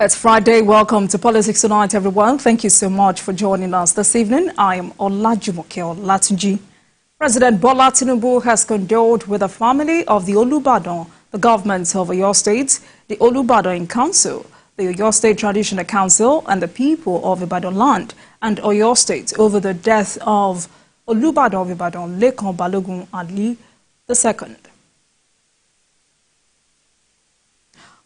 It's Friday. Welcome to Politics Tonight, everyone. Thank you so much for joining us this evening. I am Olajumoke Olatunji. President Bola Tinubu has condoled with the family of the Olubadan, the government of Oyo State, the Olubadan Council, the Oyo State Traditional Council, and the people of Ibadan land and Oyo State over the death of Olubadan of Ibadan, Lekan Balogun Ali II.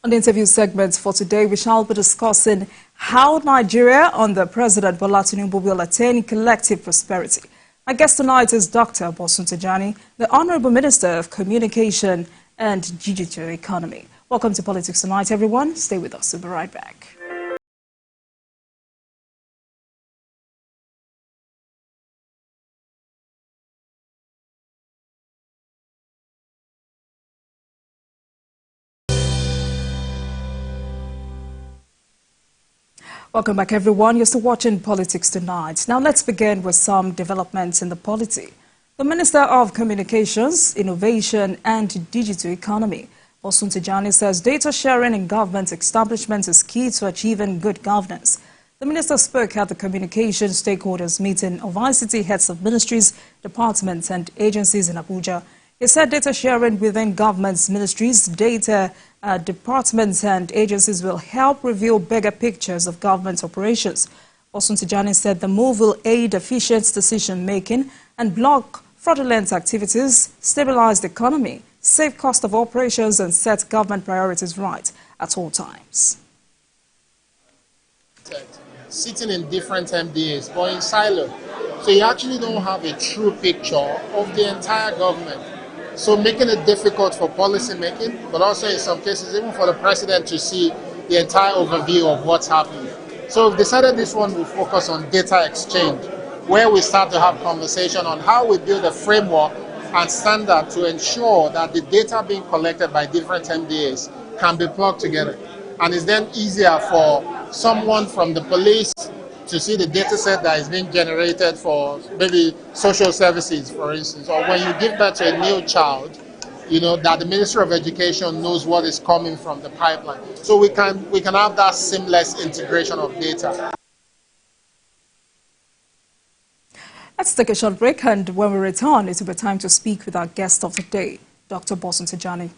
On the interview segments for today, we shall be discussing how Nigeria under President Bola Tinubu will attain collective prosperity. My guest tonight is Dr. Bosun Tijani, the Honorable Minister of Communication and Digital Economy. Welcome to Politics Tonight, everyone. Stay with us. We'll be right back. Welcome back, everyone. You're still watching Politics Tonight. Now, let's begin with some developments in the polity. The Minister of Communications, Innovation and Digital Economy, Bosun Tijani, says data sharing in government establishments is key to achieving good governance. The minister spoke at the Communication Stakeholders Meeting of ICT heads of ministries, departments and agencies in Abuja. He said data sharing within government's ministries, data departments and agencies will help reveal bigger pictures of government operations. Bosun Tijani said the move will aid efficient decision-making and block fraudulent activities, stabilize the economy, save cost of operations and set government priorities right at all times. Sitting in different MDAs or in silo, so you actually don't have a true picture of the entire government. So making it difficult for policy making, but also in some cases even for the president to see the entire overview of what's happening. So we've decided this one will focus on data exchange, where we start to have conversation on how we build a framework and standard to ensure that the data being collected by different MDAs can be plugged together. And it's then easier for someone from the police to see the data set that is being generated for maybe social services, for instance, or when you give birth to a new child, you know, that the Ministry of Education knows what is coming from the pipeline. So we can have that seamless integration of data. Let's take a short break, and when we return, it will be time to speak with our guest of the day, Dr. Bosun Tijani.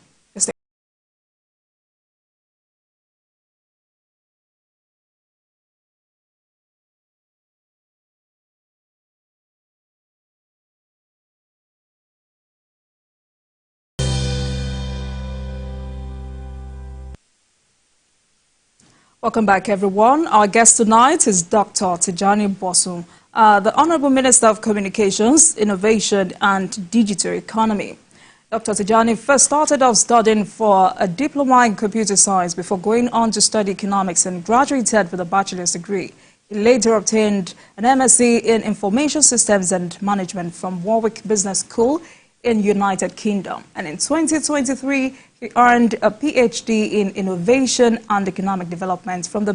Welcome back, everyone. Our guest tonight is Dr. Tijani Bosun, the Honorable Minister of Communications, Innovation and Digital Economy. Dr. Tijani first started off studying for a diploma in computer science before going on to study economics and graduated with a bachelor's degree. He later obtained an MSc in Information Systems and Management from Warwick Business School in United Kingdom. And in 2023, he earned a PhD in Innovation and Economic Development from the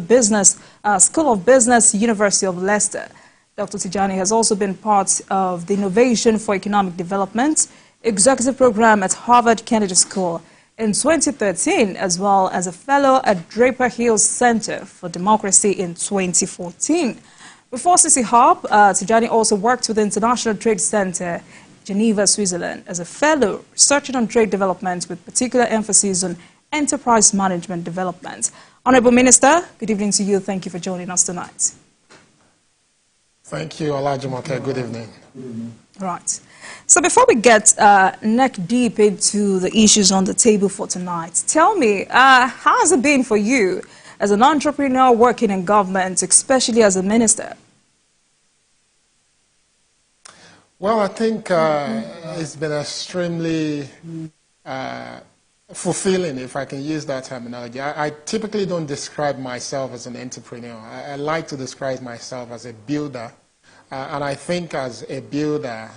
School of Business, University of Leicester. Dr. Tijani has also been part of the Innovation for Economic Development Executive Program at Harvard Kennedy School in 2013, as well as a fellow at Draper Hills Center for Democracy in 2014. Before CC Hub, Tijani also worked with the International Trade Center, Geneva, Switzerland, as a fellow researching on trade development with particular emphasis on enterprise management development. Honorable Minister, good evening to you. Thank you for joining us tonight. Thank you, Olajumoke. Good evening. Right. So before we get neck deep into the issues on the table for tonight, tell me, how has it been for you as an entrepreneur working in government, especially as a minister? Well, I think it's been extremely fulfilling, if I can use that terminology. I typically don't describe myself as an entrepreneur. I like to describe myself as a builder. And I think as a builder,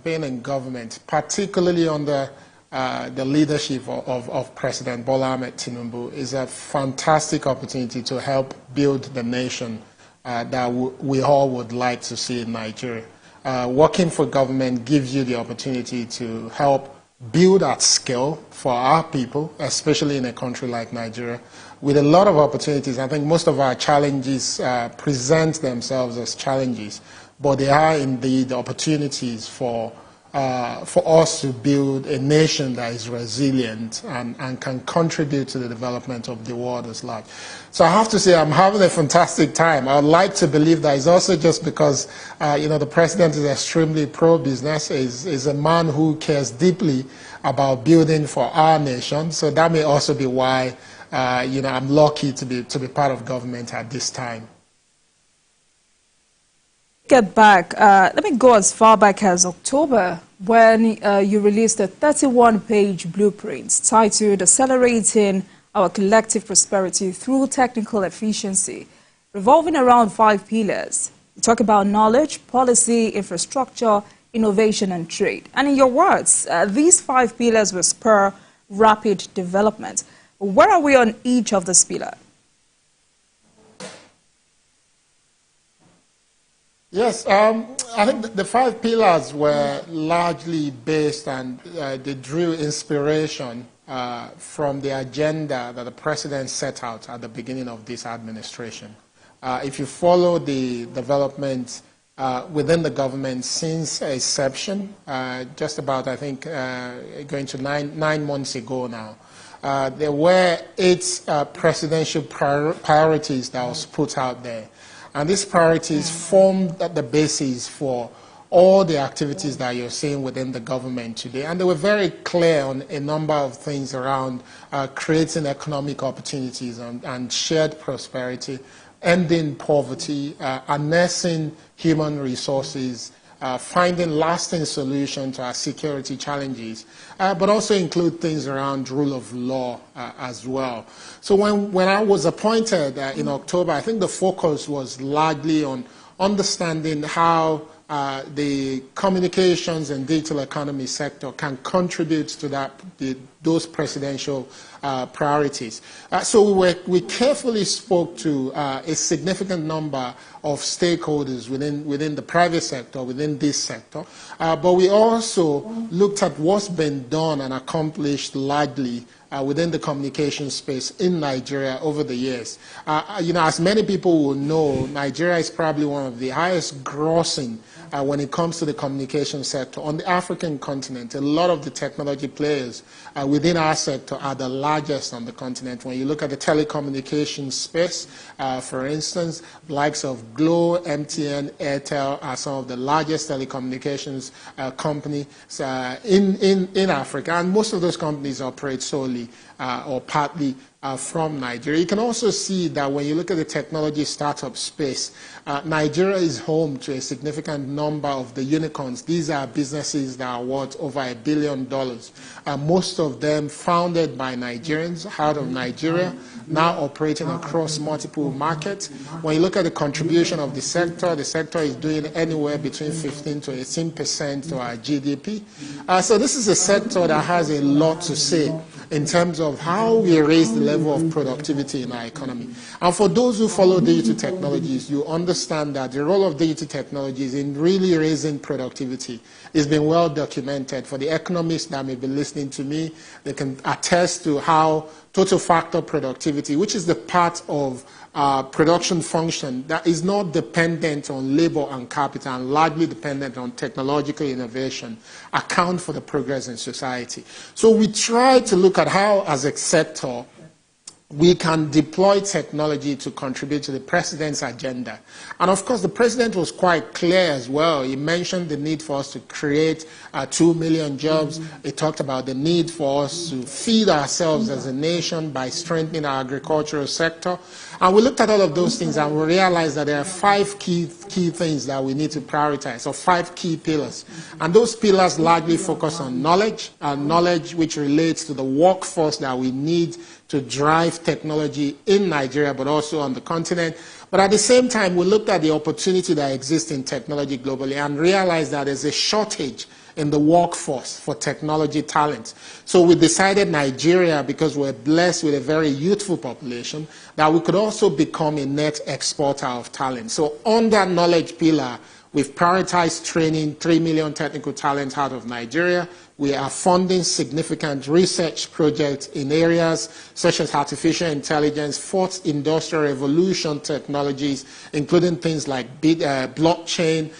being in government, particularly under the leadership of President Bola Ahmed Tinubu, is a fantastic opportunity to help build the nation that we all would like to see in Nigeria. Working for government gives you the opportunity to help build at scale for our people, especially in a country like Nigeria, with a lot of opportunities. I think most of our challenges present themselves as challenges, but they are indeed opportunities for us to build a nation that is resilient and can contribute to the development of the world as large. So I have to say I'm having a fantastic time. I would like to believe that it's also just because the president is extremely pro-business, is a man who cares deeply about building for our nation. So that may also be why I'm lucky to be part of government at this time. Get back. Let me go as far back as October, when you released a 31-page blueprint titled Accelerating Our Collective Prosperity Through Technical Efficiency, revolving around 5 pillars. You talk about knowledge, policy, infrastructure, innovation, and trade. And in your words, these 5 pillars will spur rapid development. Where are we on each of these pillars? Yes, I think the 5 pillars were largely based and they drew inspiration from the agenda that the president set out at the beginning of this administration. If you follow the development within the government since inception, just about, I think, going to nine months ago now, there were 8 presidential priorities that was put out there. And these priorities formed the basis for all the activities that you're seeing within the government today. And they were very clear on a number of things around creating economic opportunities and shared prosperity, ending poverty, harnessing human resources, finding lasting solutions to our security challenges, but also include things around rule of law as well. So when I was appointed in October, I think the focus was largely on understanding how the communications and digital economy sector can contribute to those presidential priorities. So we carefully spoke to a significant number of stakeholders within the private sector, within this sector, but we also looked at what's been done and accomplished largely within the communication space in Nigeria over the years. As many people will know, Nigeria is probably one of the highest grossing when it comes to the communication sector on the African continent. A lot of the technology players within our sector are the largest on the continent. When you look at the telecommunications space, for instance, the likes of Glo, MTN, Airtel are some of the largest telecommunications companies in Africa, and most of those companies operate solely or partly from Nigeria. You can also see that when you look at the technology startup space, Nigeria is home to a significant number of the unicorns. These are businesses that are worth over $1 billion. Most of them founded by Nigerians out of Nigeria, now operating across multiple markets. When you look at the contribution of the sector is doing anywhere between 15 to 18% to our GDP. So this is a sector that has a lot to say in terms of how we raise the level of productivity in our economy. And for those who follow digital technologies, you understand that the role of digital technologies in really raising productivity has been well documented. For the economists that may be listening to me, they can attest to how total factor productivity, which is the part of production function that is not dependent on labor and capital and largely dependent on technological innovation, account for the progress in society. So we try to look at how, as a sector, we can deploy technology to contribute to the president's agenda. And of course, the president was quite clear as well. He mentioned the need for us to create 2 million jobs. He talked about the need for us to feed ourselves as a nation by strengthening our agricultural sector. And we looked at all of those things and we realized that there are 5 key things that we need to prioritize, or 5 key pillars. And those pillars largely focus on knowledge, knowledge which relates to the workforce that we need to drive technology in Nigeria, but also on the continent. But at the same time, we looked at the opportunity that exists in technology globally and realized that there's a shortage in the workforce for technology talent. So we decided Nigeria, because we're blessed with a very youthful population, that we could also become a net exporter of talent. So on that knowledge pillar, We've prioritized training 3 million technical talents out of Nigeria. We are funding significant research projects in areas such as artificial intelligence, fourth industrial revolution technologies, including things like blockchain,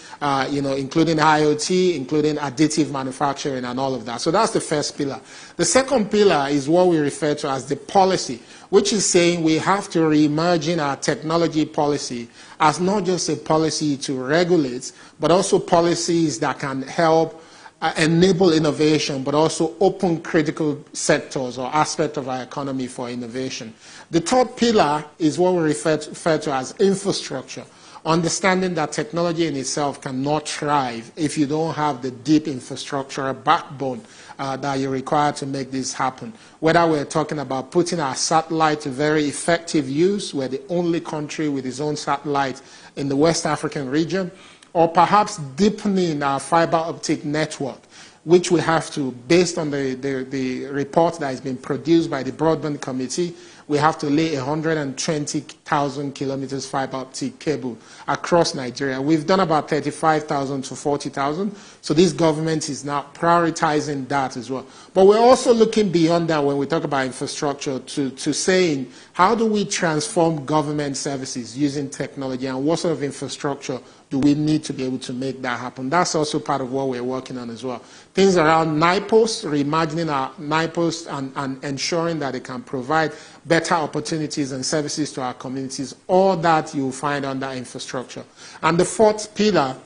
including IoT, including additive manufacturing and all of that. So that's the first pillar. The second pillar is what we refer to as the policy, which is saying we have to reimagine our technology policy as not just a policy to regulate, but also policies that can help enable innovation, but also open critical sectors or aspects of our economy for innovation. The third pillar is what we refer to as infrastructure, understanding that technology in itself cannot thrive if you don't have the deep infrastructure backbone that you require to make this happen. Whether we're talking about putting our satellite to very effective use, we're the only country with its own satellite in the West African region, or perhaps deepening our fiber optic network, which we have to, based on the report that has been produced by the Broadband Committee, we have to lay 120,000 kilometers fiber optic cable across Nigeria. We've done about 35,000 to 40,000, so this government is now prioritizing that as well. But we're also looking beyond that when we talk about infrastructure to saying, how do we transform government services using technology, and what sort of infrastructure do we need to be able to make that happen? That's also part of what we're working on as well. Things around NIPOS, reimagining our NIPOS and ensuring that it can provide better opportunities and services to our communities. All that you'll find under infrastructure. And the fourth pillar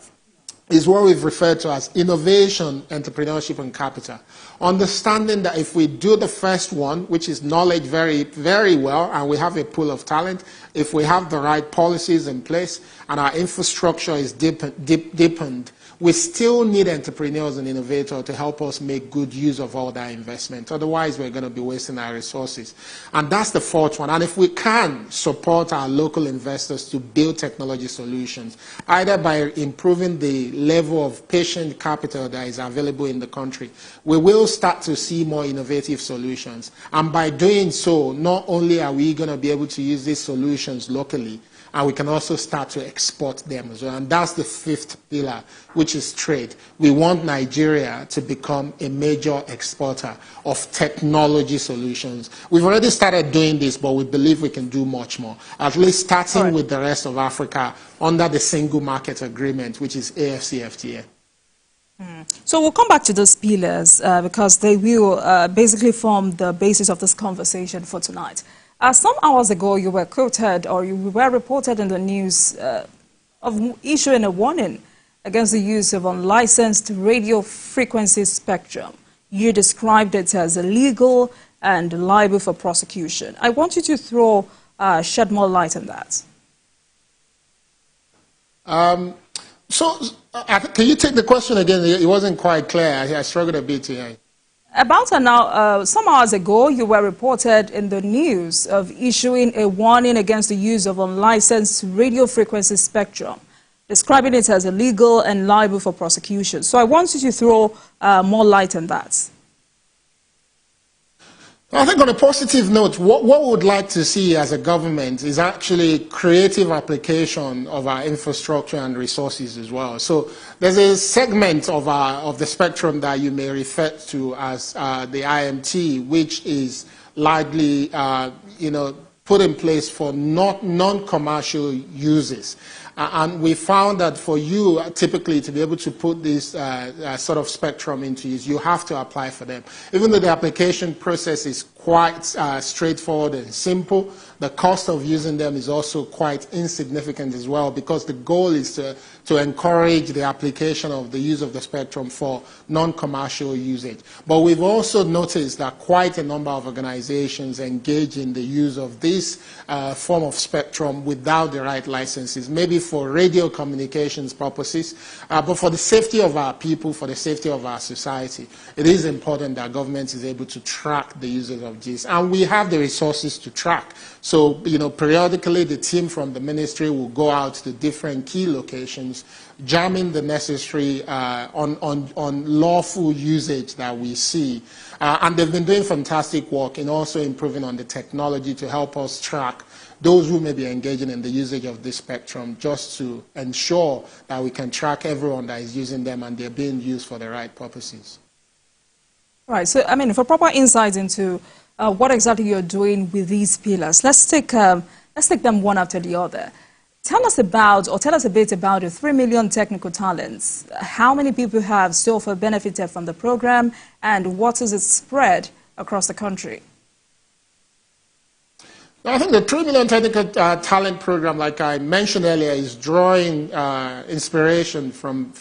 is what we've referred to as innovation, entrepreneurship, and capital. Understanding that if we do the first one, which is knowledge very, very well, and we have a pool of talent, if we have the right policies in place and our infrastructure is deepened, we still need entrepreneurs and innovators to help us make good use of all that investment. Otherwise, we're going to be wasting our resources. And that's the fourth one. And if we can support our local investors to build technology solutions, either by improving the level of patient capital that is available in the country, we will start to see more innovative solutions. And by doing so, not only are we going to be able to use these solutions locally, and we can also start to export them as well. And that's the fifth pillar, which is trade. We want Nigeria to become a major exporter of technology solutions. We've already started doing this, but we believe we can do much more, at least starting with the rest of Africa under the Single Market Agreement, which is AFCFTA. So we'll come back to those pillars because they will basically form the basis of this conversation for tonight. Some hours ago, you were quoted, or you were reported in the news of issuing a warning against the use of unlicensed radio frequency spectrum. You described it as illegal and liable for prosecution. I want you to shed more light on that. Can you take the question again? It wasn't quite clear. I struggled a bit here. About some hours ago, you were reported in the news of issuing a warning against the use of unlicensed radio frequency spectrum, describing it as illegal and liable for prosecution. So I want you to throw more light on that. I think on a positive note, what we would like to see as a government is actually creative application of our infrastructure and resources as well. So there's a segment of the spectrum that you may refer to as the IMT, which is largely put in place for non-commercial uses. And we found that for you, typically, to be able to put this sort of spectrum into use, you have to apply for them. Even though the application process is quite straightforward and simple, the cost of using them is also quite insignificant as well, because the goal is to encourage the application of the use of the spectrum for non-commercial usage. But we've also noticed that quite a number of organizations engage in the use of this form of spectrum without the right licenses, maybe for radio communications purposes, but for the safety of our people, for the safety of our society, it is important that government is able to track the users of of this. And we have the resources to track. So, periodically the team from the ministry will go out to different key locations, jamming the necessary on lawful usage that we see. And they've been doing fantastic work in also improving on the technology to help us track those who may be engaging in the usage of this spectrum, just to ensure that we can track everyone that is using them and they're being used for the right purposes. Right. So, for proper insight into what exactly you're doing with these pillars, let's take them one after the other. Tell us a bit about the 3 million technical talents. How many people have so far benefited from the program, and what is its spread across the country? I think the 3 million technical talent program, like I mentioned earlier, is drawing inspiration from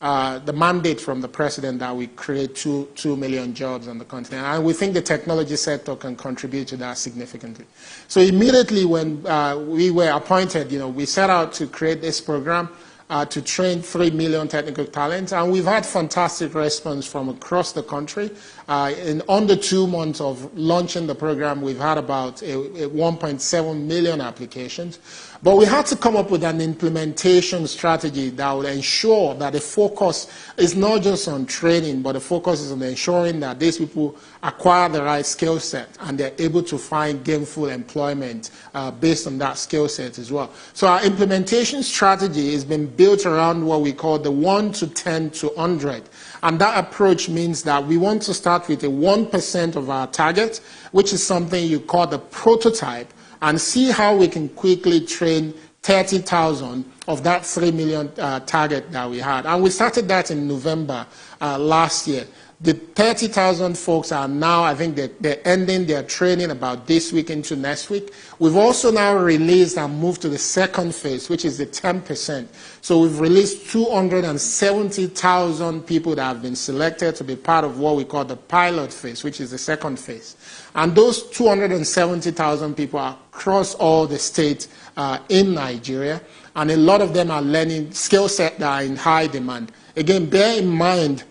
the mandate from the president that we create 2 million jobs on the continent. And we think the technology sector can contribute to that significantly. So immediately when we were appointed, we set out to create this program to train 3 million technical talents, and we've had fantastic response from across the country. In under 2 months of launching the program, we've had about 1.7 million applications. But we had to come up with an implementation strategy that would ensure that the focus is not just on training, but the focus is on ensuring that these people acquire the right skill set and they're able to find gainful employment based on that skill set as well. So our implementation strategy has been built around what we call the 1 to 10 to 100. And that approach means that we want to start with a 1% of our target, which is something you call the prototype, and see how we can quickly train 30,000 of that 3 million target that we had. And we started that in November last year. The 30,000 folks are now, I think they're ending their training about this week into next week. We've also now released and moved to the second phase, which is the 10%. So we've released 270,000 people that have been selected to be part of what we call the pilot phase, which is the second phase. And those 270,000 people are across all the states in Nigeria, and a lot of them are learning skill sets that are in high demand. Again, bear in mind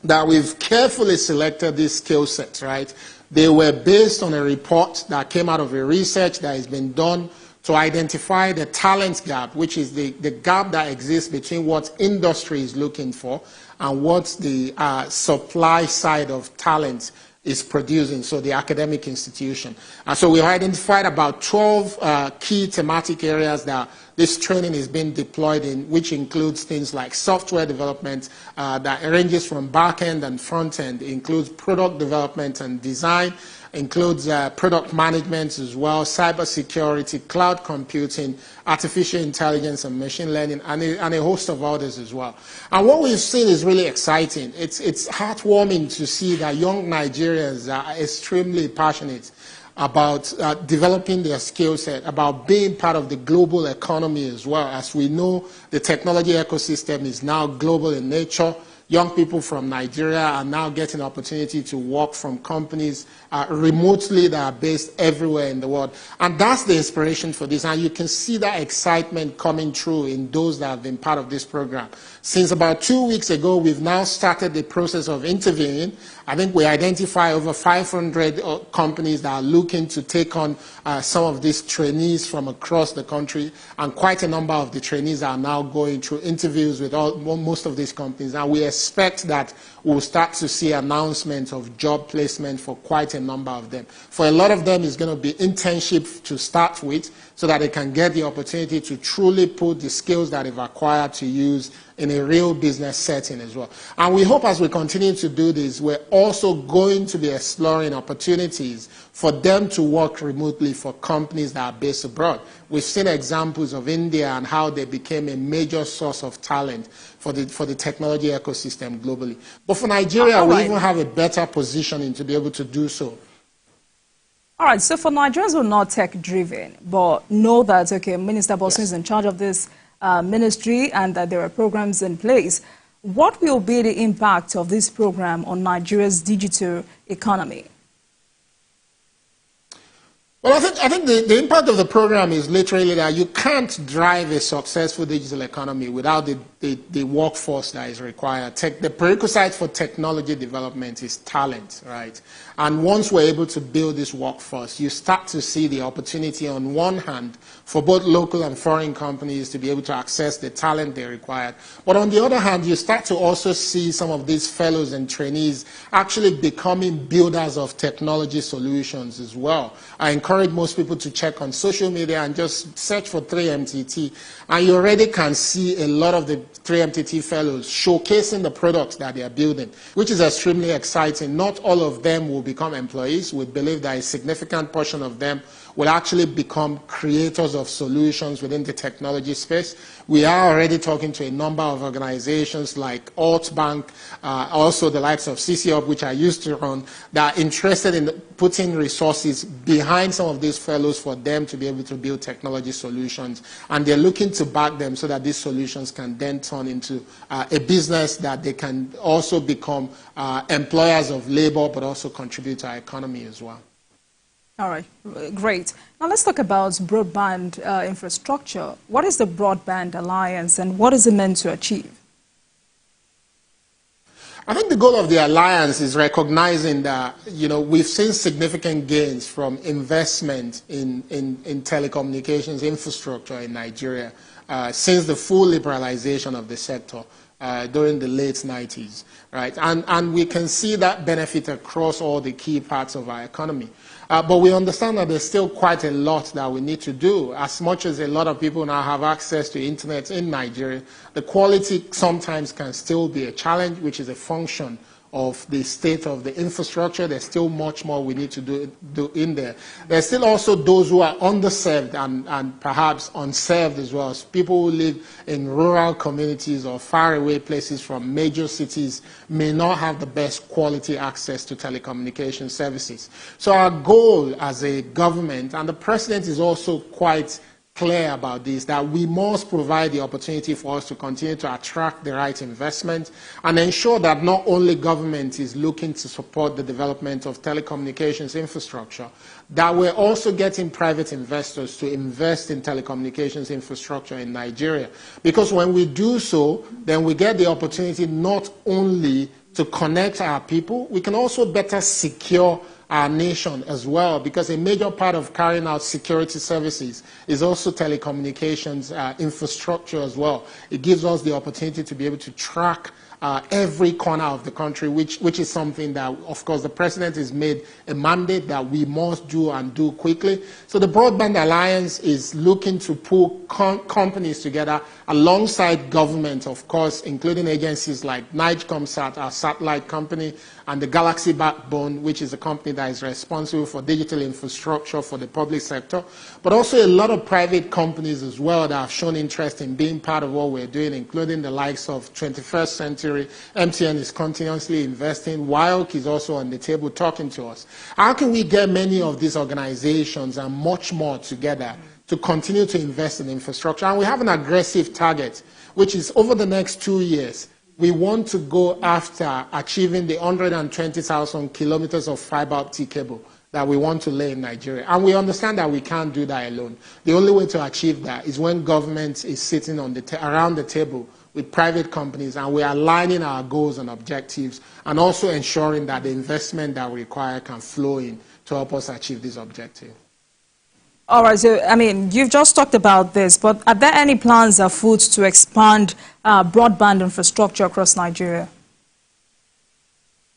that we've carefully selected these skill sets, right? They were based on a report that came out of a research that has been done to identify the talent gap, which is the gap that exists between what industry is looking for and what the supply side of talent is producing, so the academic institution. And so we identified about 12 key thematic areas that this training is being deployed in, which includes things like software development that ranges from back-end and front-end, includes product development and design, includes product management as well, cybersecurity, cloud computing, artificial intelligence and machine learning, and a host of others as well. And what we've seen is really exciting. It's heartwarming to see that young Nigerians are extremely passionate about developing their skill set, about being part of the global economy as well. As we know, the technology ecosystem is now global in nature. Young people from Nigeria are now getting an opportunity to work from companies remotely that are based everywhere in the world. And that's the inspiration for this. And you can see that excitement coming through in those that have been part of this program. Since about 2 weeks ago, we've now started the process of interviewing. I think we identify over 500 companies that are looking to take on some of these trainees from across the country. And quite a number of the trainees are now going through interviews with most of these companies. And we expect that we'll start to see announcements of job placement for quite a number of them. For a lot of them, it's going to be internship to start with, so that they can get the opportunity to truly put the skills that they've acquired to use in a real business setting as well. And we hope as we continue to do this, we're also going to be exploring opportunities for them to work remotely for companies that are based abroad. We've seen examples of India and how they became a major source of talent for the technology ecosystem globally. But for Nigeria, we even have a better positioning to be able to do so. All right, so for Nigerians who are not tech-driven, but know that, okay, Minister Bosun is in charge of this ministry and that there are programs in place, what will be the impact of this program on Nigeria's digital economy? Well, I think the impact of the program is literally that you can't drive a successful digital economy without the workforce that is required. The prerequisite for technology development is talent, right? And once we're able to build this workforce, you start to see the opportunity on one hand for both local and foreign companies to be able to access the talent they require. But on the other hand, you start to also see some of these fellows and trainees actually becoming builders of technology solutions as well. I encourage most people to check on social media and just search for 3MTT. And you already can see a lot of the 3MTT fellows showcasing the products that they are building, which is extremely exciting. Not all of them will become employees. We believe that a significant portion of them will actually become creators of solutions within the technology space. We are already talking to a number of organizations like Altbank, also the likes of CCUp, which I used to run, that are interested in putting resources behind some of these fellows for them to be able to build technology solutions. And they're looking to back them so that these solutions can then turn into a business that they can also become employers of labor, but also contribute to our economy as well. All right, great. Now let's talk about broadband infrastructure. What is the Broadband Alliance and what is it meant to achieve? I think the goal of the Alliance is recognizing that, we've seen significant gains from investment in telecommunications infrastructure in Nigeria since the full liberalization of the sector during the late 90s, right? And we can see that benefit across all the key parts of our economy. But we understand that there's still quite a lot that we need to do. As much as a lot of people now have access to internet in Nigeria, the quality sometimes can still be a challenge, which is a function of the state of the infrastructure. There's still much more we need to do in there. There's still also those who are underserved and perhaps unserved as well. So people who live in rural communities or faraway places from major cities may not have the best quality access to telecommunication services. So our goal as a government, and the president is also quite clear about this, that we must provide the opportunity for us to continue to attract the right investment and ensure that not only government is looking to support the development of telecommunications infrastructure, that we're also getting private investors to invest in telecommunications infrastructure in Nigeria. Because when we do so, then we get the opportunity not only to connect our people, we can also better secure our nation as well, because a major part of carrying out security services is also telecommunications infrastructure as well. It gives us the opportunity to be able to track every corner of the country, which is something that, of course, the president has made a mandate that we must do and do quickly. So the Broadband Alliance is looking to pull companies together alongside government, of course, including agencies like NIGECOMSAT, our satellite company, and the Galaxy Backbone, which is a company that is responsible for digital infrastructure for the public sector, but also a lot of private companies as well that have shown interest in being part of what we're doing, including the likes of 21st Century. MTN is continuously investing. WIOC is also on the table talking to us. How can we get many of these organizations and much more together to continue to invest in infrastructure? And we have an aggressive target, which is over the next 2 years, we want to go after achieving the 120,000 kilometers of fiber optic cable that we want to lay in Nigeria. And we understand that we can't do that alone. The only way to achieve that is when government is sitting on around the table with private companies, and we're aligning our goals and objectives, and also ensuring that the investment that we require can flow in to help us achieve this objective. All right, so, you've just talked about this, but are there any plans afoot to expand broadband infrastructure across Nigeria?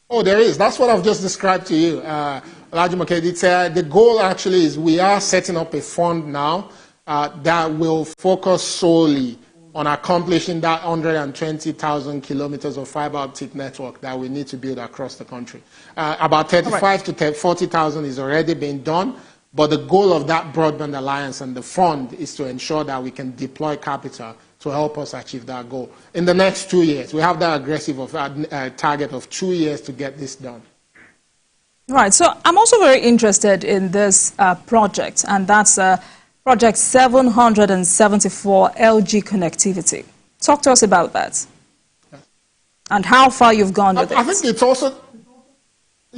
Oh, there is. That's what I've just described to you, Olajumoke. The goal actually is we are setting up a fund now that will focus solely on accomplishing that 120,000 kilometers of fiber optic network that we need to build across the country. About 35 to 40,000 is already being done. But the goal of that Broadband Alliance and the fund is to ensure that we can deploy capital to help us achieve that goal. In the next 2 years, we have that aggressive target of 2 years to get this done. Right, so I'm also very interested in this project, and that's Project 774 LG Connectivity. Talk to us about that and how far you've gone with it. I think it's also...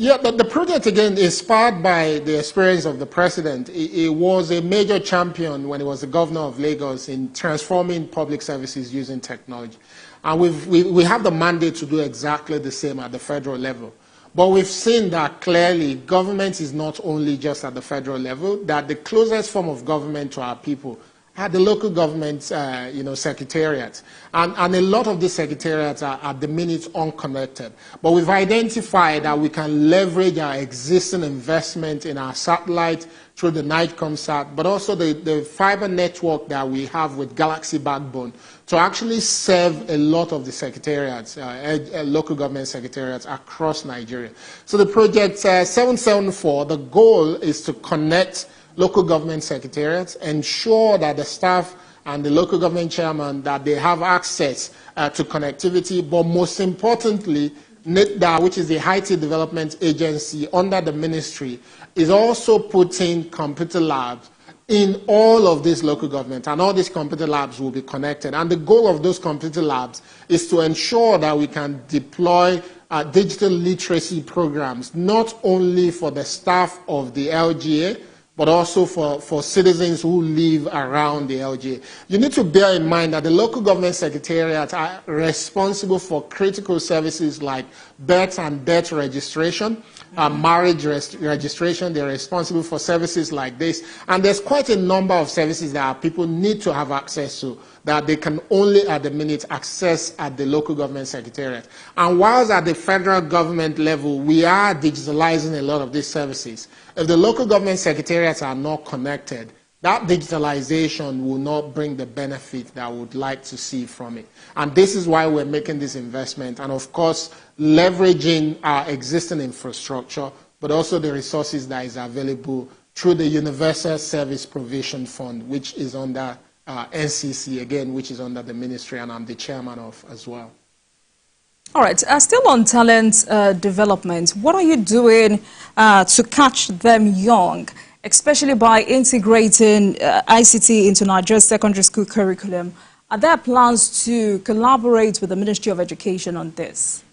Yeah, the project, again, inspired by the experience of the president. It was a major champion when he was the governor of Lagos in transforming public services using technology. And we have the mandate to do exactly the same at the federal level. But we've seen that clearly government is not only just at the federal level, that the closest form of government to our people at the local government, secretariats. And a lot of these secretariats are at the minute unconnected. But we've identified that we can leverage our existing investment in our satellite through the NightComSat, but also the fiber network that we have with Galaxy Backbone to actually serve a lot of the secretariats, local government secretariats across Nigeria. So the project 774, the goal is to connect local government secretariats, ensure that the staff and the local government chairman, that they have access to connectivity, but most importantly, NITDA, which is the IT Development Agency under the ministry, is also putting computer labs in all of these local governments, and all these computer labs will be connected. And the goal of those computer labs is to ensure that we can deploy digital literacy programs, not only for the staff of the LGA, but also for citizens who live around the LGA. You need to bear in mind that the local government secretariats are responsible for critical services like birth and death registration, marriage registration. They're responsible for services like this. And there's quite a number of services that our people need to have access to that they can only at the minute access at the local government secretariat. And whilst at the federal government level, we are digitalizing a lot of these services, if the local government secretariats are not connected, that digitalization will not bring the benefit that we would like to see from it. And this is why we're making this investment, and of course, leveraging our existing infrastructure, but also the resources that is available through the Universal Service Provision Fund, which is under NCC, again, which is under the ministry, and I'm the chairman of as well. All right, still on talent development, what are you doing to catch them young, especially by integrating ICT into Nigeria's secondary school curriculum? Are there plans to collaborate with the Ministry of Education on this?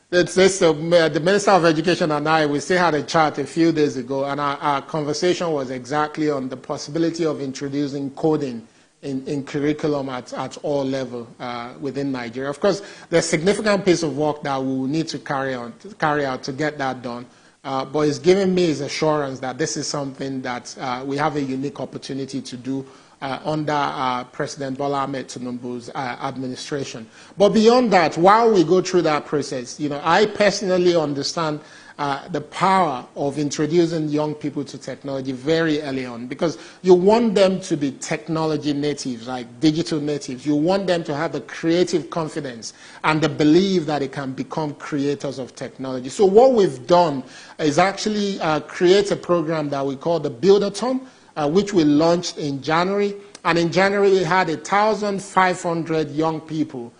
The Minister of Education and I, we still had a chat a few days ago, and our conversation was exactly on the possibility of introducing coding in curriculum at all levels within Nigeria. Of course, there's a significant piece of work that we will need to carry out to get that done. But it's given me his assurance that this is something that we have a unique opportunity to do under President Bola Ahmed Tinubu's administration. But beyond that, while we go through that process, I personally understand the power of introducing young people to technology very early on, because you want them to be technology natives, like digital natives. You want them to have the creative confidence and the belief that they can become creators of technology. So what we've done is actually create a program that we call the Buildathon, which we launched in January. And in January, we had 1,500 young people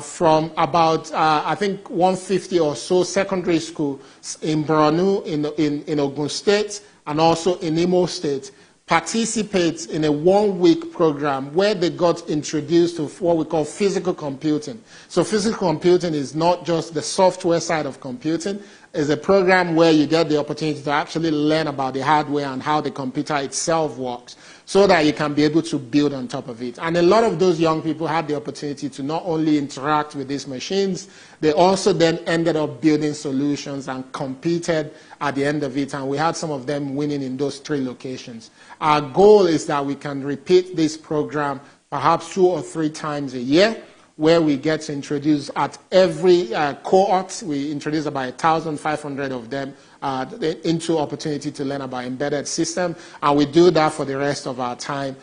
from about, I think, 150 or so secondary schools in Borno, in Ogun State, and also in Imo State, participate in a one-week program where they got introduced to what we call physical computing. So physical computing is not just the software side of computing. It's a program where you get the opportunity to actually learn about the hardware and how the computer itself works, so that you can be able to build on top of it. And a lot of those young people had the opportunity to not only interact with these machines, they also then ended up building solutions and competed at the end of it. And we had some of them winning in those 3 locations. Our goal is that we can repeat this program perhaps 2 or 3 times a year, where we get to introduce at every cohort, we introduce about 1,500 of them into opportunity to learn about embedded system, and we do that for the rest of our time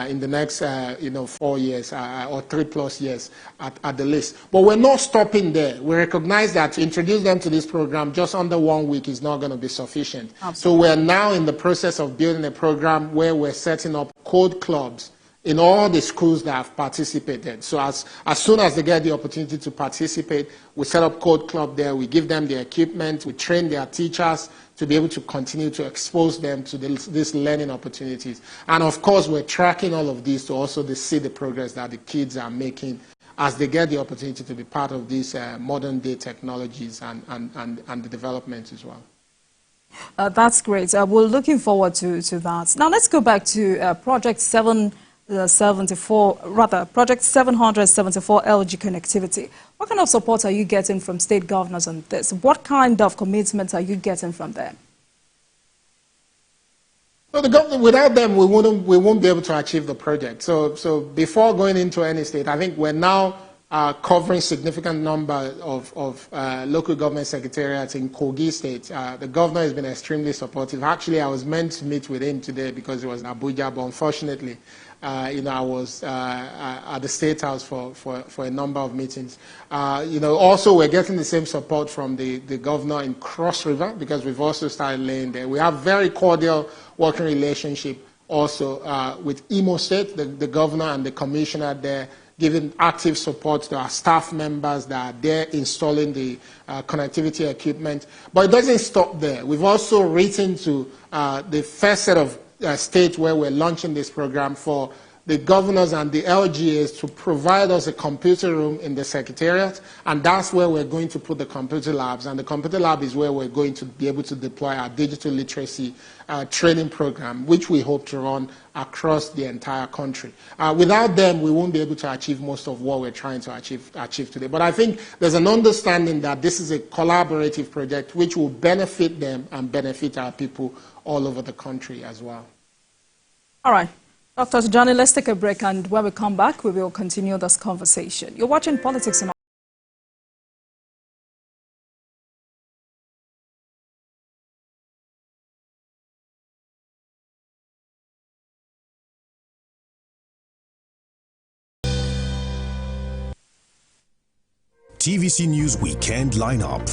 in the next 4 years or 3+ years at the least. But we're not stopping there. We recognize that to introduce them to this program just under 1 week is not going to be sufficient. Absolutely. So we're now in the process of building a program where we're setting up code clubs in all the schools that have participated. So as soon as they get the opportunity to participate, we set up code club there, we give them the equipment, we train their teachers to be able to continue to expose them to these learning opportunities. And of course, we're tracking all of these to also see the progress that the kids are making as they get the opportunity to be part of these modern day technologies and the development as well. That's great. We're looking forward to that. Now let's go back to Project 774 LG connectivity. What kind of support are you getting from state governors on this? What kind of commitments are you getting from them? Well, the government, without them, we won't be able to achieve the project. So before going into any state, I think we're now covering significant number of local government secretariats in Kogi State. The governor has been extremely supportive. Actually, I was meant to meet with him today because he was in Abuja, but unfortunately, I was at the State House for a number of meetings. Also we're getting the same support from the governor in Cross River because we've also started laying there. We have very cordial working relationship also with Imo State, the governor and the commissioner there, giving active support to our staff members that are there installing the connectivity equipment. But it doesn't stop there. We've also written to the first set of states where we're launching this program for the governors and the LGAs to provide us a computer room in the secretariat, and that's where we're going to put the computer labs. And the computer lab is where we're going to be able to deploy our digital literacy training program, which we hope to run across the entire country. Without them, we won't be able to achieve most of what we're trying to achieve today. But I think there's an understanding that this is a collaborative project which will benefit them and benefit our people all over the country as well. All right. Dr. Tijani, let's take a break, and when we come back, we will continue this conversation. You're watching Politics On. TVC News Weekend Lineup.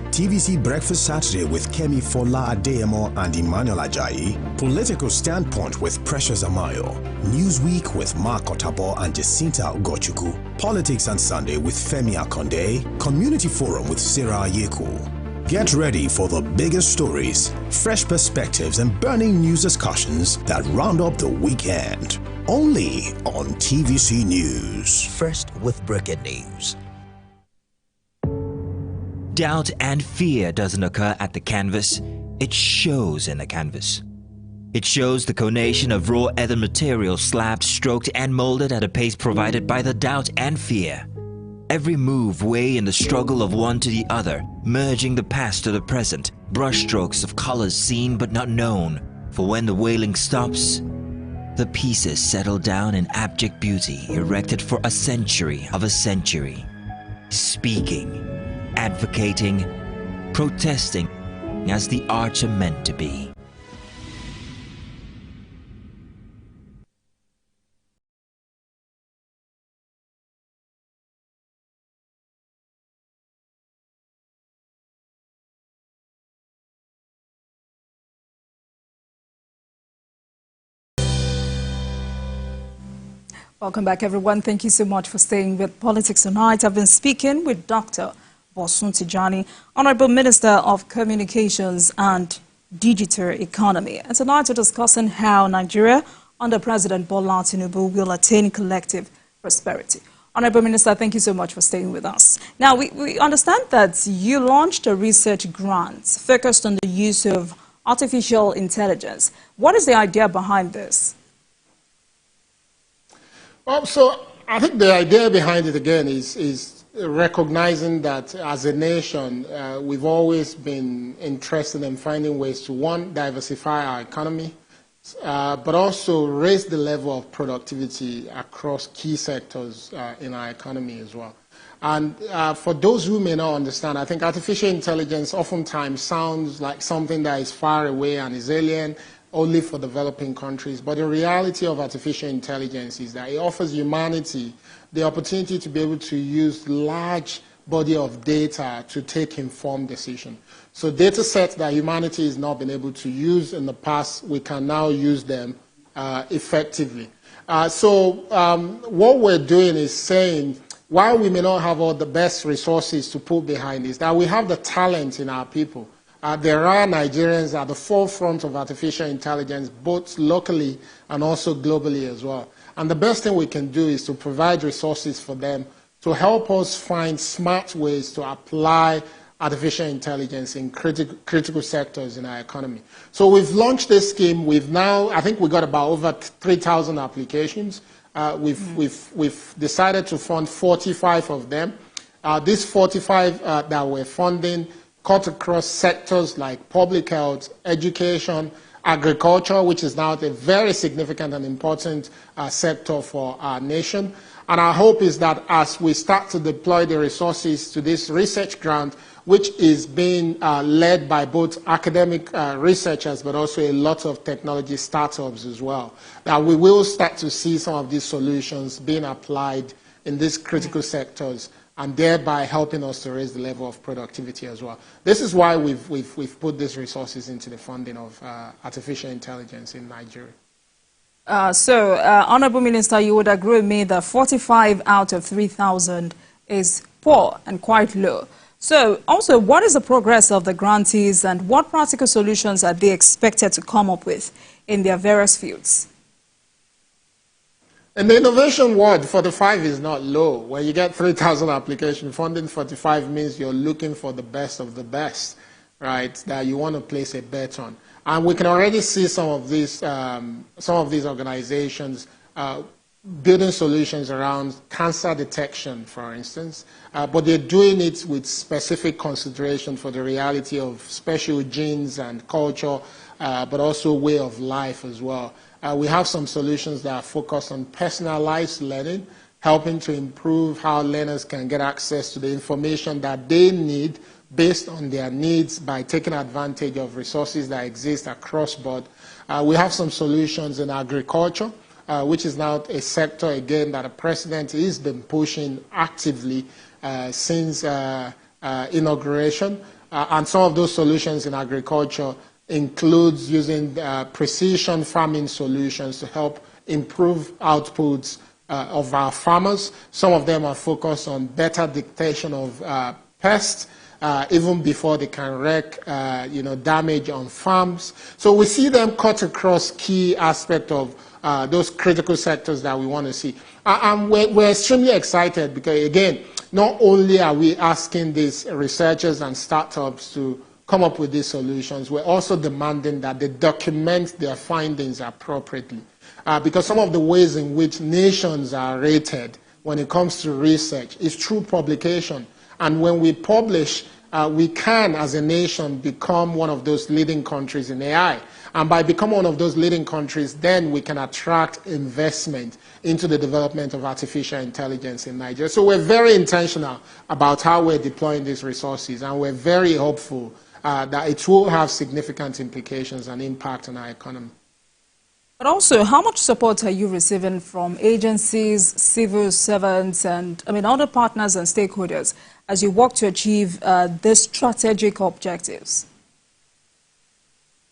TVC Breakfast Saturday with Kemi Fola Adeyemo and Emmanuel Ajayi. Political Standpoint with Precious Amayo. Newsweek with Mark Otabo and Jacinta Ugochukwu. Politics on Sunday with Femi Akonde. Community Forum with Sarah Yeku. Get ready for the biggest stories, fresh perspectives and burning news discussions that round up the weekend. Only on TVC News. First with breaking news. Doubt and fear doesn't occur at the canvas, it shows in the canvas. It shows the conation of raw earthen material slabbed, stroked and molded at a pace provided by the doubt and fear. Every move weigh in the struggle of one to the other, merging the past to the present, brushstrokes of colors seen but not known. For when the wailing stops, the pieces settle down in abject beauty erected for a century of a century. Speaking, advocating, protesting as the arts are meant to be. Welcome back, everyone. Thank you so much for staying with Politics Tonight. I've been speaking with Dr. Bosun Tijani, Honorable Minister of Communications and Digital Economy. And tonight we're discussing how Nigeria, under President Bola Tinubu, will attain collective prosperity. Honorable Minister, thank you so much for staying with us. Now, we understand that you launched a research grant focused on the use of artificial intelligence. What is the idea behind this? Well, so I think the idea behind it, again, is recognizing that as a nation, we've always been interested in finding ways to, one, diversify our economy, but also raise the level of productivity across key sectors in our economy as well. And for those who may not understand, I think artificial intelligence oftentimes sounds like something that is far away and is alien, only for developing countries. But the reality of artificial intelligence is that it offers humanity the opportunity to be able to use large body of data to take informed decisions. So data sets that humanity has not been able to use in the past, we can now use them effectively. What we're doing is saying, while we may not have all the best resources to put behind this, that we have the talent in our people. There are Nigerians at the forefront of artificial intelligence, both locally and also globally as well. And the best thing we can do is to provide resources for them to help us find smart ways to apply artificial intelligence in critical sectors in our economy. So we've launched this scheme. We've now, I think we got about over 3,000 applications. We've decided to fund 45 of them. These 45 that we're funding cut across sectors like public health, education, agriculture, which is now a very significant and important sector for our nation. And our hope is that as we start to deploy the resources to this research grant, which is being led by both academic researchers, but also a lot of technology startups as well, that we will start to see some of these solutions being applied in these critical sectors, and thereby helping us to raise the level of productivity as well. This is why we've put these resources into the funding of artificial intelligence in Nigeria. Honorable Minister, you would agree with me that 45 out of 3,000 is poor and quite low. So also, what is the progress of the grantees and what practical solutions are they expected to come up with in their various fields? In the innovation world, 45 is not low. When you get 3,000 applications, funding 45 means you're looking for the best of the best, right, that you want to place a bet on. And we can already see some of these organizations building solutions around cancer detection, for instance, but they're doing it with specific consideration for the reality of special genes and culture, but also way of life as well. We have some solutions that are focused on personalized learning, helping to improve how learners can get access to the information that they need based on their needs by taking advantage of resources that exist across board. We have some solutions in agriculture, which is now a sector, again, that the President has been pushing actively since inauguration. And some of those solutions in agriculture includes using precision farming solutions to help improve outputs of our farmers. Some of them are focused on better detection of pests, even before they can wreak damage on farms. So we see them cut across key aspects of those critical sectors that we want to see. And we're extremely excited because, again, not only are we asking these researchers and startups to come up with these solutions, we're also demanding that they document their findings appropriately. Because some of the ways in which nations are rated when it comes to research is through publication. And when we publish, we can, as a nation, become one of those leading countries in AI. And by becoming one of those leading countries, then we can attract investment into the development of artificial intelligence in Nigeria. So we're very intentional about how we're deploying these resources, and we're very hopeful that it will have significant implications and impact on our economy. But also, how much support are you receiving from agencies, civil servants, and other partners and stakeholders as you work to achieve these strategic objectives?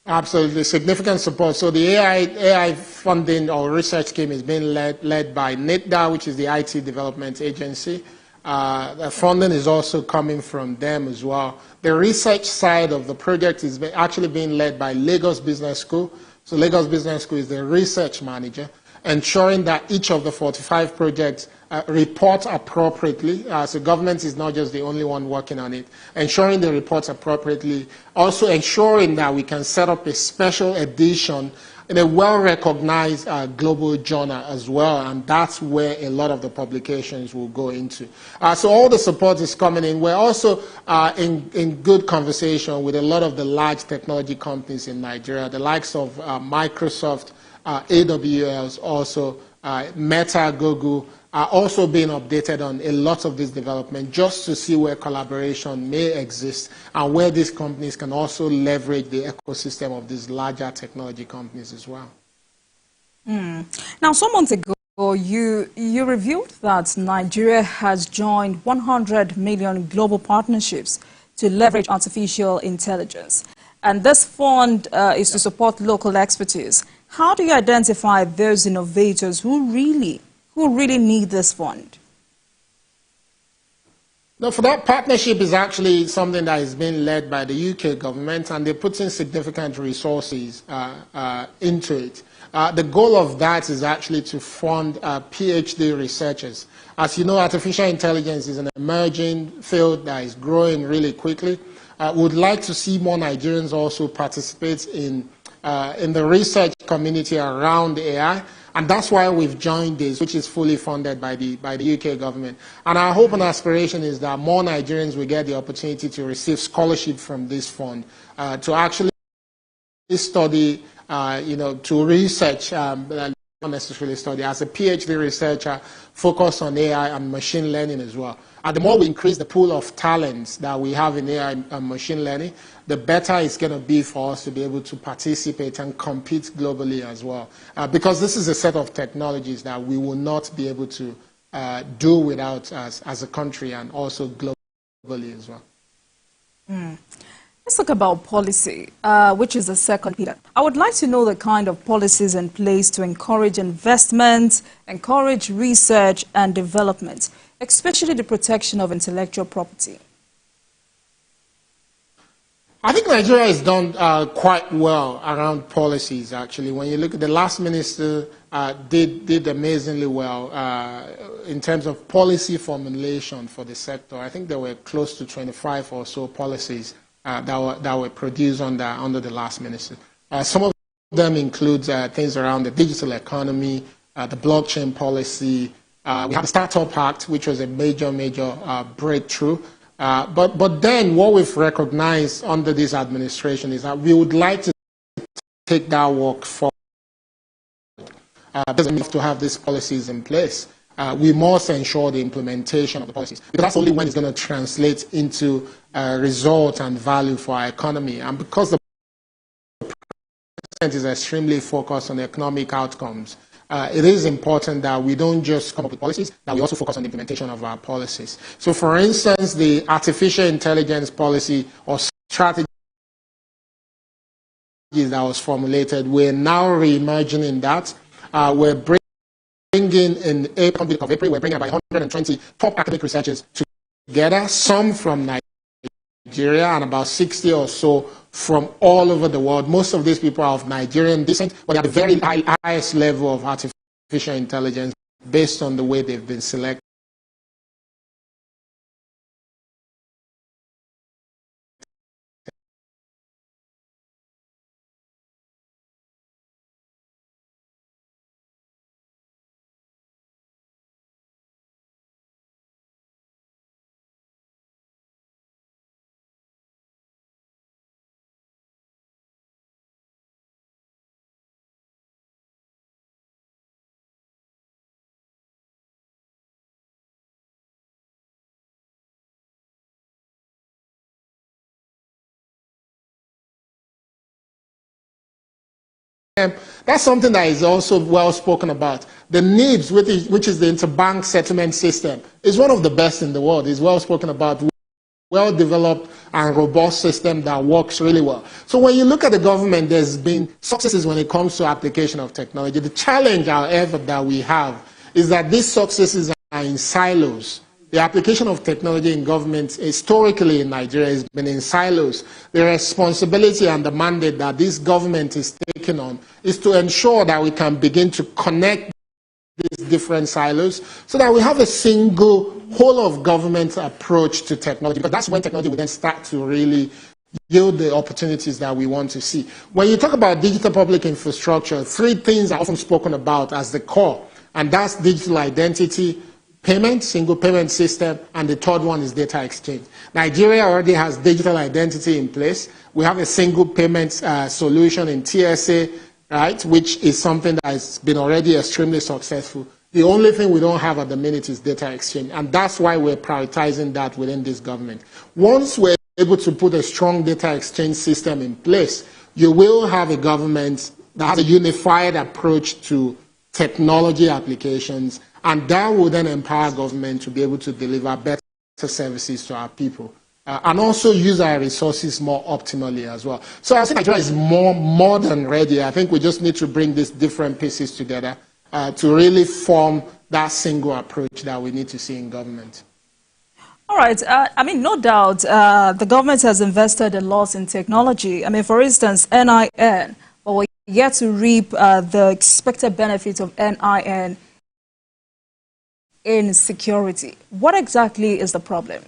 Absolutely, significant support. So the AI funding or research scheme is being led by NITDA, which is the IT Development Agency. The funding is also coming from them as well. The research side of the project is actually being led by Lagos Business School. So Lagos Business School is the research manager, ensuring that each of the 45 projects report appropriately. So government is not just the only one working on it. Ensuring they report appropriately. Also ensuring that we can set up a special edition in a well-recognized global journal as well, and that's where a lot of the publications will go into. So all the support is coming in. We're also in good conversation with a lot of the large technology companies in Nigeria, the likes of Microsoft, AWS, also Meta, Google, are also being updated on a lot of this development just to see where collaboration may exist and where these companies can also leverage the ecosystem of these larger technology companies as well. Now, some months ago, you revealed that Nigeria has joined 100 million global partnerships to leverage artificial intelligence. And this fund is to support local expertise. How do you identify those innovators who really need this fund? No, for that, partnership is actually something that is being led by the UK government, and they're putting significant resources into it. The goal of that is actually to fund PhD researchers. As you know, artificial intelligence is an emerging field that is growing really quickly. We would like to see more Nigerians also participate in the research community around AI. And that's why we've joined this, which is fully funded by the UK government. And our hope and aspiration is that more Nigerians will get the opportunity to receive scholarship from this fund to actually study, to research, not necessarily study, as a PhD researcher, focus on AI and machine learning as well. And the more we increase the pool of talents that we have in AI and machine learning, the better it's going to be for us to be able to participate and compete globally as well. Because this is a set of technologies that we will not be able to do without as a country and also globally as well. Let's talk about policy, which is the second pillar. I would like to know the kind of policies in place to encourage investment, encourage research and development, especially the protection of intellectual property. I think Nigeria has done quite well around policies, actually. When you look at the last minister, did amazingly well in terms of policy formulation for the sector. I think there were close to 25 or so policies that were produced under the last minister. Some of them include things around the digital economy, the blockchain policy. We have the Startup Act, which was a major breakthrough. But then what we've recognized under this administration is that we would like to take that work forward. Doesn't mean to have these policies in place. We must ensure the implementation of the policies, because that's only when it's going to translate into result and value for our economy. And because the president is extremely focused on economic outcomes, it is important that we don't just come up with policies, that we also focus on the implementation of our policies. So, for instance, the artificial intelligence policy or strategy that was formulated, we're now re-imagining that. We're bringing in April, we're bringing about 120 top academic researchers together, some from Nigeria and about 60 or so from all over the world. Most of these people are of Nigerian descent, but they have the very highest level of artificial intelligence based on the way they've been selected. That's something that is also well spoken about. The NIBS, which is the interbank settlement system, is one of the best in the world. It's well spoken about, well-developed and robust system that works really well. So when you look at the government, there's been successes when it comes to application of technology. The challenge, however, that we have is that these successes are in silos. The application of technology in government historically in Nigeria has been in silos. The responsibility and the mandate that this government is taking on is to ensure that we can begin to connect these different silos so that we have a single whole of government approach to technology, because that's when technology will then start to really yield the opportunities that we want to see. When you talk about digital public infrastructure, three things are often spoken about as the core, and that's digital identity, payment, single payment system, and the third one is data exchange. Nigeria already has digital identity in place. We have a single payment solution in TSA, right, which is something that has been already extremely successful. The only thing we don't have at the minute is data exchange, and that's why we're prioritizing that within this government. Once we're able to put a strong data exchange system in place, you will have a government that has a unified approach to technology applications, and that will then empower government to be able to deliver better services to our people and also use our resources more optimally as well. So I think Nigeria is more than ready. I think we just need to bring these different pieces together to really form that single approach that we need to see in government. All right. I mean, no doubt the government has invested a lot in technology. I mean, for instance, NIN. But yet to reap the expected benefits of NIN in security. What exactly is the problem?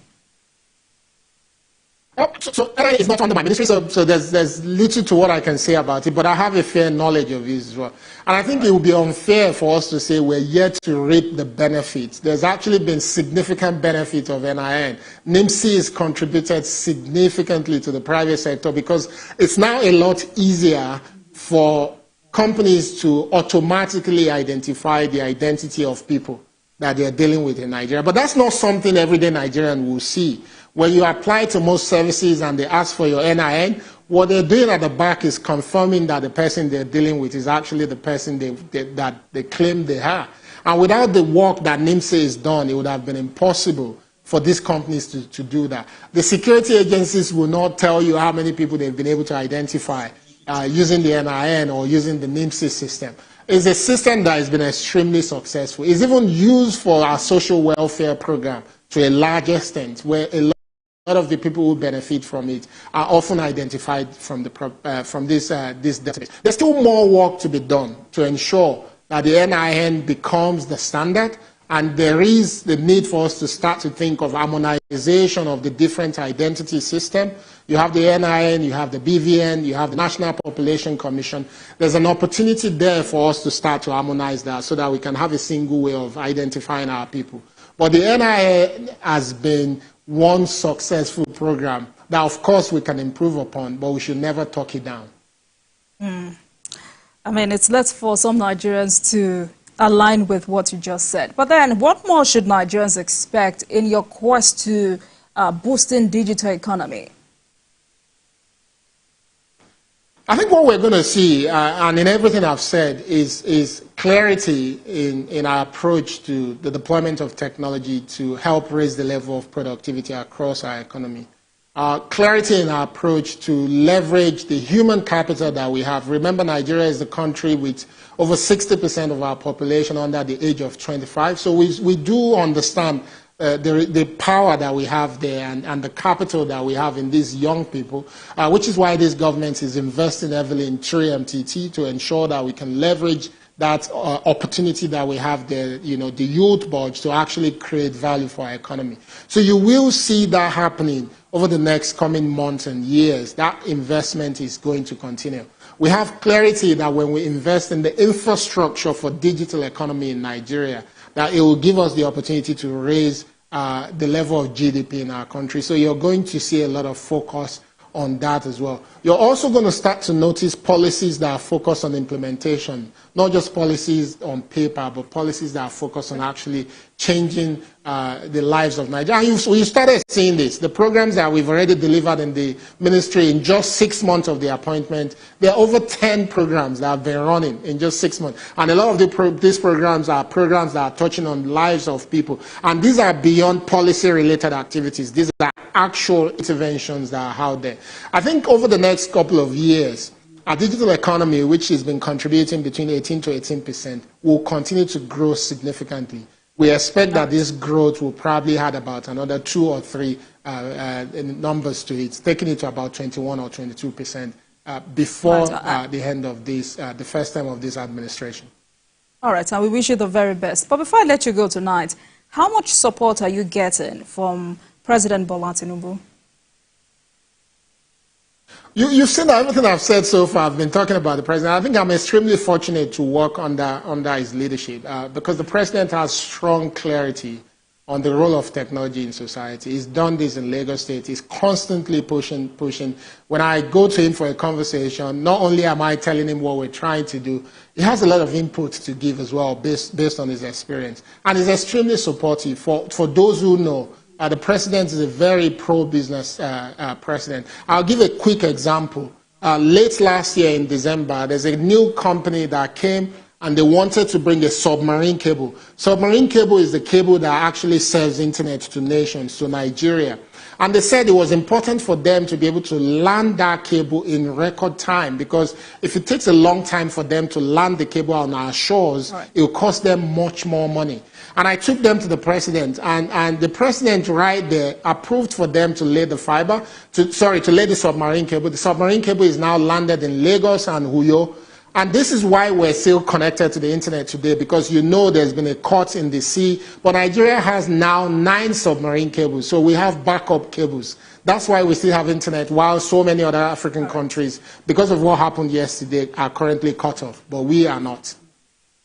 So it's not under my ministry, so there's little to what I can say about it, but I have a fair knowledge of it as well. And I think it would be unfair for us to say we're yet to reap the benefits. There's actually been significant benefit of NIN. NIMC has contributed significantly to the private sector because it's now a lot easier for companies to automatically identify the identity of people that they're dealing with in Nigeria. But that's not something everyday Nigerian will see. When you apply to most services and they ask for your NIN, what they're doing at the back is confirming that the person they're dealing with is actually the person that they claim they are. And without the work that NIMC has done, it would have been impossible for these companies to do that. The security agencies will not tell you how many people they've been able to identify using the NIN or using the NIMC system. It's a system that has been extremely successful. It's even used for our social welfare program to a large extent, where a lot of the people who benefit from it are often identified from this database. There's still more work to be done to ensure that the NIN becomes the standard, and there is the need for us to start to think of harmonization of the different identity system. You have the NIN, you have the BVN, you have the National Population Commission. There's an opportunity there for us to start to harmonize that so that we can have a single way of identifying our people. But the NIN has been one successful program that, of course, we can improve upon, but we should never talk it down. I mean, it's left for some Nigerians to align with what you just said. But then, what more should Nigerians expect in your quest to boosting digital economy? I think what we're going to see, and in everything I've said, is clarity in our approach to the deployment of technology to help raise the level of productivity across our economy. Clarity in our approach to leverage the human capital that we have. Remember, Nigeria is the country with over 60% of our population under the age of 25. So we do understand the power that we have there and the capital that we have in these young people, which is why this government is investing heavily in Tree MTT to ensure that we can leverage that opportunity that we have there, you know, the youth budge to actually create value for our economy. So you will see that happening over the next coming months and years. That investment is going to continue. We have clarity that when we invest in the infrastructure for digital economy in Nigeria, that it will give us the opportunity to raise the level of GDP in our country. So you're going to see a lot of focus on that as well. You're also going to start to notice policies that are focused on implementation, not just policies on paper, but policies that are focused on actually changing the lives of Nigerians. And you started seeing this. The programs that we've already delivered in the ministry in just 6 months of the appointment, there are over 10 programs that have been running in just 6 months. And a lot of these programs that are touching on lives of people. And these are beyond policy-related activities. These are actual interventions that are out there. I think over the next couple of years, our digital economy, which has been contributing between 18 to 18%, will continue to grow significantly. We expect that this growth will probably add about another 2 or 3 numbers to it, taking it to about 21 or 22% before the end of this, the first time of this administration. All right, and we wish you the very best. But before I let you go tonight, how much support are you getting from President Bola Tinubu? You've seen everything I've said so far. I've been talking about the president. I think I'm extremely fortunate to work under his leadership because the president has strong clarity on the role of technology in society. He's done this in Lagos State. He's constantly pushing. When I go to him for a conversation, not only am I telling him what we're trying to do, he has a lot of input to give as well based on his experience. And he's extremely supportive. For those who know, the president is a very pro-business president. I'll give a quick example. Late last year in December, there's a new company that came and they wanted to bring a submarine cable. Submarine cable is the cable that actually serves internet to nations, to Nigeria. And they said it was important for them to be able to land that cable in record time, because if it takes a long time for them to land the cable on our shores, it will cost them much more money. And I took them to the president, and the president right there approved for them to lay the to lay the submarine cable. The submarine cable is now landed in Lagos and Uyo. And this is why we're still connected to the internet today, because you know there's been a cut in the sea. But Nigeria has now 9 submarine cables, so we have backup cables. That's why we still have internet, while so many other African countries, because of what happened yesterday, are currently cut off. But we are not.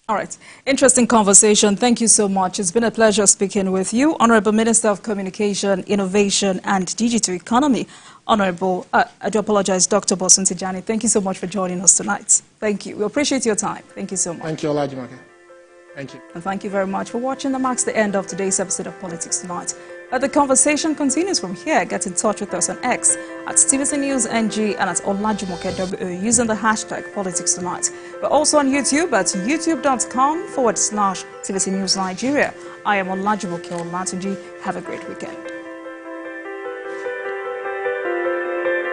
All right. Interesting conversation. Thank you so much. It's been a pleasure speaking with you, Honorable Minister of Communication, Innovation and Digital Economy. Honorable, I do apologize, Dr. Bosun Tijani. Thank you so much for joining us tonight. Thank you. We appreciate your time. Thank you so much. Thank you, Olajimake. Thank you. And thank you very much for watching. That marks the end of today's episode of Politics Tonight. The conversation continues from here. Get in touch with us on X at TVC News NG and at Olajumoke using the hashtag Politics Tonight. We're also on YouTube at youtube.com/TVC News Nigeria. I am Olajumoke Olatunji. Have a great weekend.